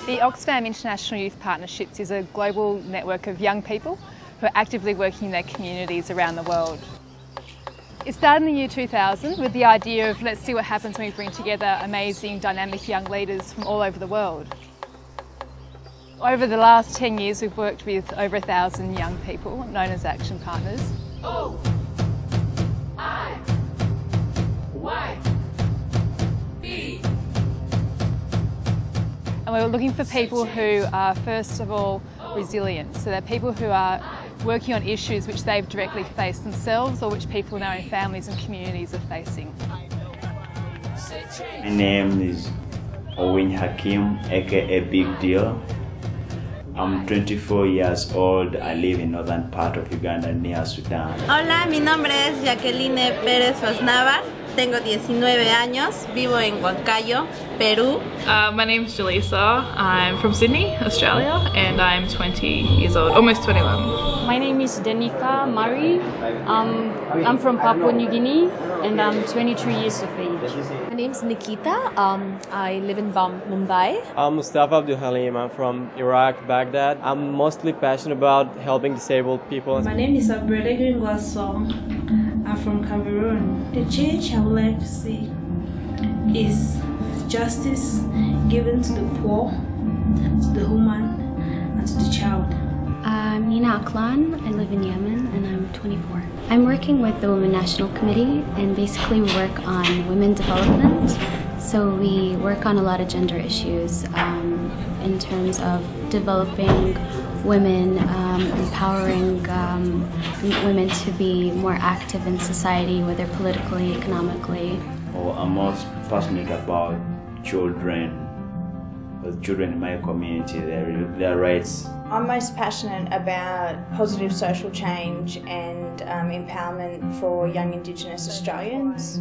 The Oxfam International Youth Partnerships is a global network of young people who are actively working in their communities around the world. It started in the year 2000 with the idea of let's see what happens when we bring together amazing, dynamic young leaders from all over the world. Over the last 10 years we've worked with over 1,000 young people known as Action Partners. OIYP. And we're looking for people who are first of all resilient. So they're people who are working on issues which they've directly faced themselves or which people in their own families and communities are facing. My name is Owen Hakim, aka Big Deal. I'm 24 years old. I live in northern part of Uganda near Sudan. Hola, mi nombre es Jacqueline Pérez Osnava. Tengo 19 años. Vivo en Huancayo, Perú. My name is Jaleesa. I'm from Sydney, Australia, and I'm 20 years old, almost 21. My name is Danica Mari. I'm from Papua New Guinea and I'm 23 years of age. My name is Nikita. I live in Mumbai. I'm Mustafa Abdul Halim. I'm from Iraq, Baghdad. I'm mostly passionate about helping disabled people. My name is Abrede Gringwaso. I'm from Cameroon. The change I would like to see is justice given to the poor, to the woman, and to the child. I'm Nina Aklan. I live in Yemen and I'm 24. I'm working with the Women National Committee and basically we work on women development. So we work on a lot of gender issues in terms of developing women, empowering women to be more active in society, whether politically, economically. I'm most passionate about children. The children in my community, their rights. I'm most passionate about positive social change and empowerment for young Indigenous Australians.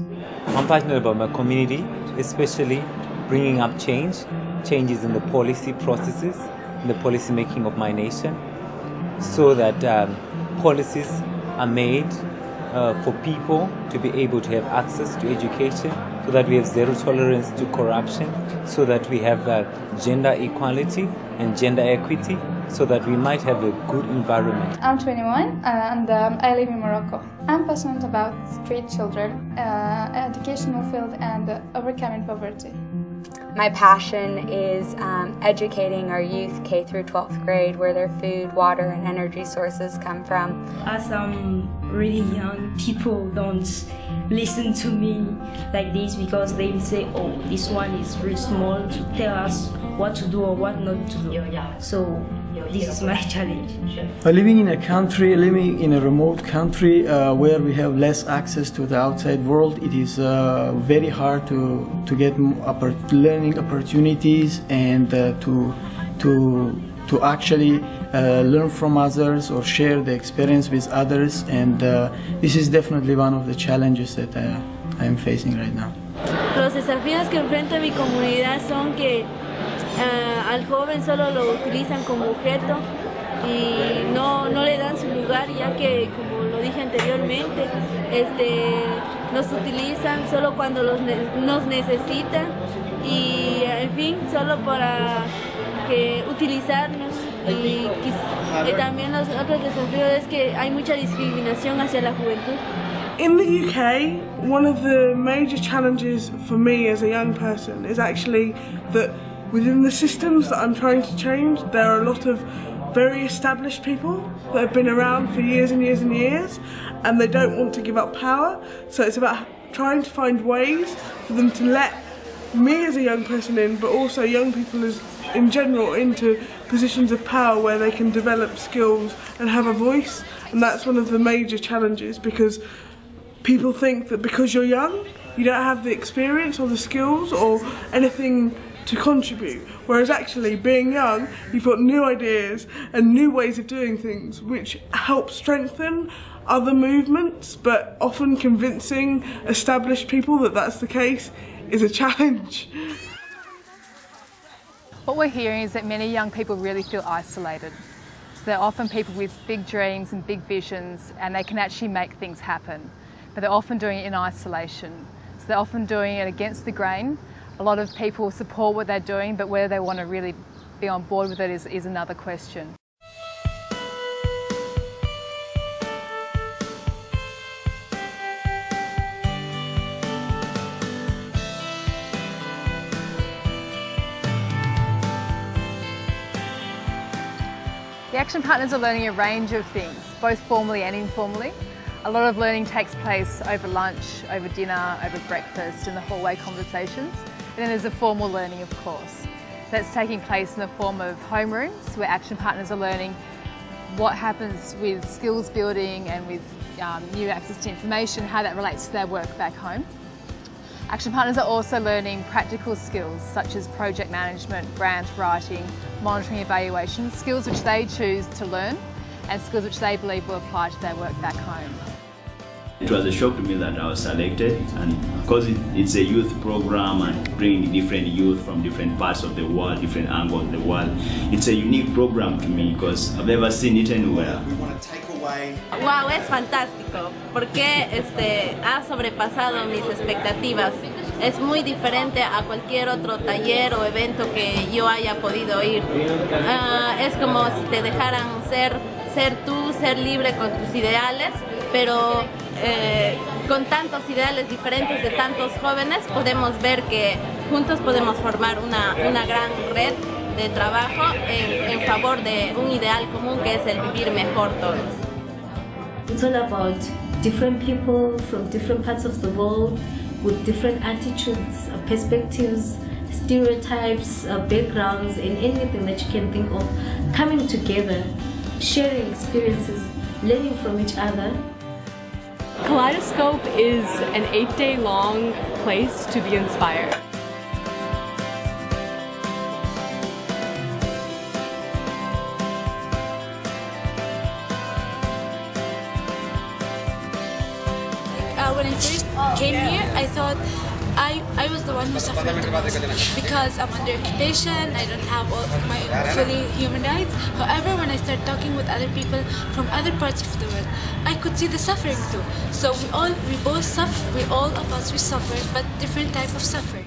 I'm passionate about my community, especially bringing up changes in the policy processes, in the policy making of my nation, so that policies are made for people to be able to have access to education, so that we have zero tolerance to corruption, so that we have gender equality and gender equity, so that we might have a good environment. I'm 21 and I live in Morocco. I'm passionate about street children, educational field and overcoming poverty. My passion is educating our youth K through 12th grade where their food, water and energy sources come from. As I'm really young, people don't listen to me like this because they say, oh, this one is really small to tell us what to do or what not to do. So this is my challenge. Living in a remote country where we have less access to the outside world, it is very hard to get learning opportunities and to actually learn from others or share the experience with others, and this is definitely one of the challenges that I am facing right now. Los desafíos que enfrenta mi comunidad son que al joven solo lo utilizan como objeto y no le dan su lugar, ya que, como lo dije anteriormente, nos utilizan solo cuando nos necesitan y, en fin, solo para utilizarnos. Y también los otros desafíos es que hay mucha discriminación hacia la juventud. In the UK, one of the major challenges for me as a young person is actually that within the systems that I'm trying to change, there are a lot of very established people that have been around for years and years and years, and they don't want to give up power. So it's about trying to find ways for them to let me as a young person in, but also young people in general into positions of power where they can develop skills and have a voice. And that's one of the major challenges, because people think that because you're young, you don't have the experience or the skills or anything to contribute, whereas actually being young, you've got new ideas and new ways of doing things which help strengthen other movements, but often convincing established people that that's the case is a challenge. What we're hearing is that many young people really feel isolated. So they're often people with big dreams and big visions, and they can actually make things happen, but they're often doing it in isolation. So they're often doing it against the grain. A lot of people support what they're doing, but whether they want to really be on board with it is another question. The Action Partners are learning a range of things, both formally and informally. A lot of learning takes place over lunch, over dinner, over breakfast, in the hallway conversations. And then there's the formal learning, of course. That's taking place in the form of homerooms, where Action Partners are learning what happens with skills building and with new access to information, how that relates to their work back home. Action Partners are also learning practical skills such as project management, grant writing, monitoring, evaluation, skills which they choose to learn and skills which they believe will apply to their work back home. It was a shock to me that I was selected, and because it's a youth program and bringing different youth from different parts of the world, different angles of the world, it's a unique program to me because I've never seen it anywhere. Wow, es fantástico porque ha sobrepasado mis expectativas. Es muy diferente a cualquier otro taller o evento que yo haya podido ir. Es como si te dejaran ser tú, ser libre con tus ideales, pero con tantos ideales diferentes de tantos jóvenes podemos ver que juntos podemos formar una gran red de trabajo en favor de un ideal común que es el vivir mejor todos. It's all about different people from different parts of the world with different attitudes, perspectives, stereotypes, backgrounds, and anything that you can think of coming together, sharing experiences, learning from each other. Kaleidoscope is an 8-day-long place to be inspired. When I first came here, I thought I was the one who suffered the most because I'm under occupation, I don't have all my fully human rights. However, when I started talking with other people from other parts of the world, I could see the suffering too. So we both suffer, all of us we suffer, but different type of suffering.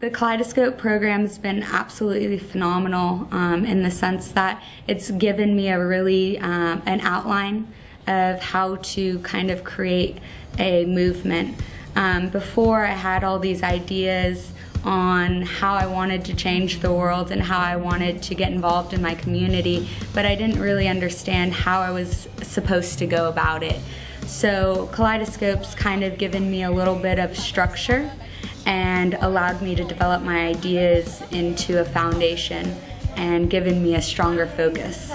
The Kaleidoscope program has been absolutely phenomenal in the sense that it's given me a really an outline of how to kind of create a movement. Before I had all these ideas on how I wanted to change the world and how I wanted to get involved in my community, but I didn't really understand how I was supposed to go about it. So Kaleidoscope's kind of given me a little bit of structure and allowed me to develop my ideas into a foundation and given me a stronger focus.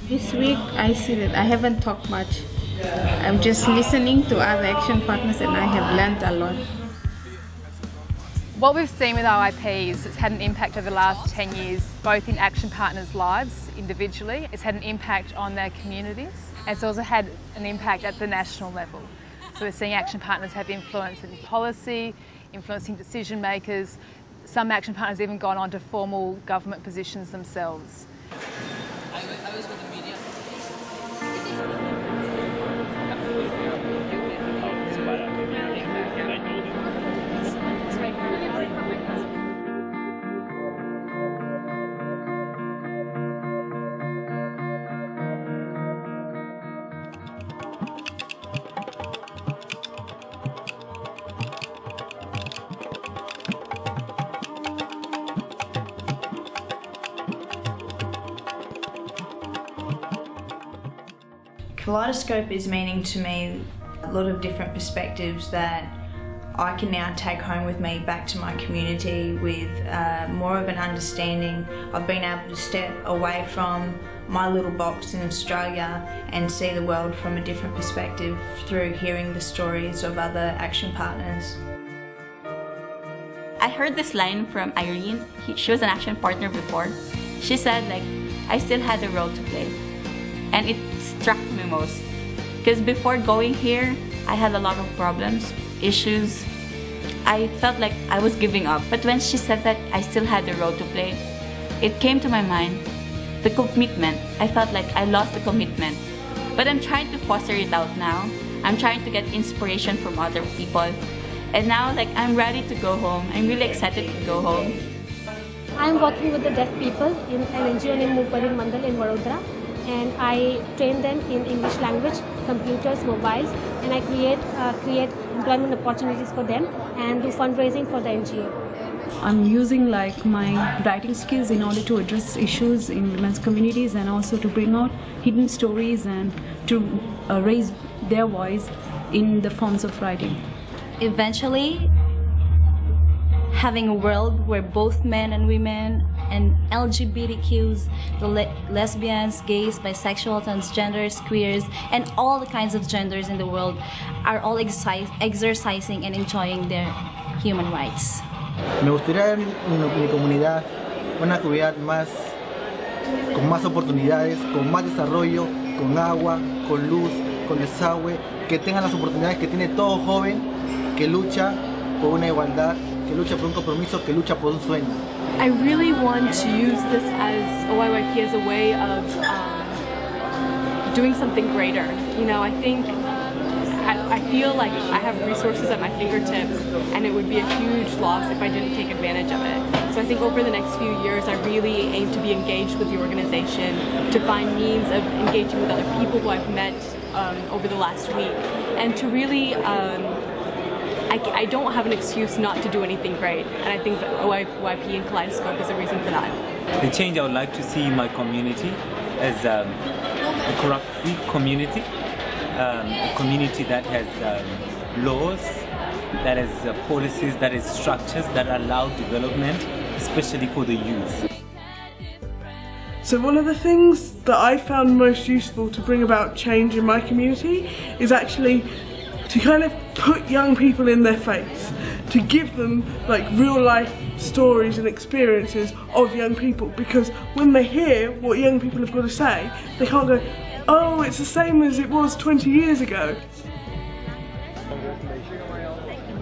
This week I see that I haven't talked much. I'm just listening to other action partners and I have learned a lot. What we've seen with OIYP is it's had an impact over the last 10 years, both in action partners' lives individually, it's had an impact on their communities, and it's also had an impact at the national level. So we're seeing action partners have influence in policy, influencing decision makers. Some action partners have even gone on to formal government positions themselves. I was with the media. Kaleidoscope is meaning to me a lot of different perspectives that I can now take home with me back to my community with more of an understanding. I've been able to step away from my little box in Australia and see the world from a different perspective through hearing the stories of other action partners. I heard this line from Irene. She was an action partner before. She said, like, I still had a role to play. And it struck me most. Because before going here, I had a lot of problems, issues. I felt like I was giving up. But when she said that I still had a role to play, it came to my mind, the commitment. I felt like I lost the commitment. But I'm trying to foster it out now. I'm trying to get inspiration from other people. And now, like, I'm ready to go home. I'm really excited to go home. I'm working with the deaf people in an NGO named Muparin Mandal in Vadodara, and I train them in English language, computers, mobiles, and I create employment opportunities for them and do fundraising for the NGO. I'm using like my writing skills in order to address issues in women's communities and also to bring out hidden stories and to raise their voice in the forms of writing. Eventually, having a world where both men and women and LGBTQs, the lesbians, gays, bisexual, transgenders, queers, and all the kinds of genders in the world are all exercising and enjoying their human rights. Me gustaría ver en mi comunidad una comunidad con más oportunidades, con más desarrollo, con agua, con luz, con desagüe, que tengan las oportunidades que tiene todo joven que lucha por una igualdad, que lucha por un compromiso, que lucha por un sueño. I really want to use this as OIYP as a way of doing something greater. You know, I feel like I have resources at my fingertips, and it would be a huge loss if I didn't take advantage of it. So I think over the next few years, I really aim to be engaged with the organization, to find means of engaging with other people who I've met over the last week, and to really I don't have an excuse not to do anything great, and I think that OIYP and Kaleidoscope is a reason for that. The change I would like to see in my community is a corrupt-free community, a community that has laws, that has policies, that has structures that allow development, especially for the youth. So one of the things that I found most useful to bring about change in my community is actually to kind of put young people in their face, to give them like real life stories and experiences of young people, because when they hear what young people have got to say, they can't go, oh, it's the same as it was 20 years ago.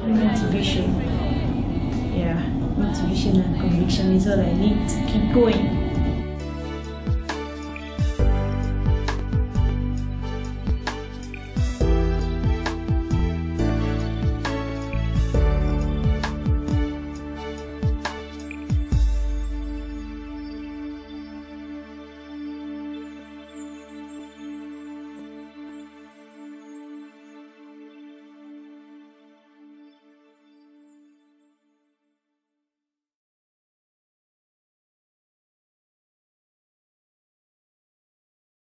Motivation. Yeah, motivation and conviction is what I need to keep going.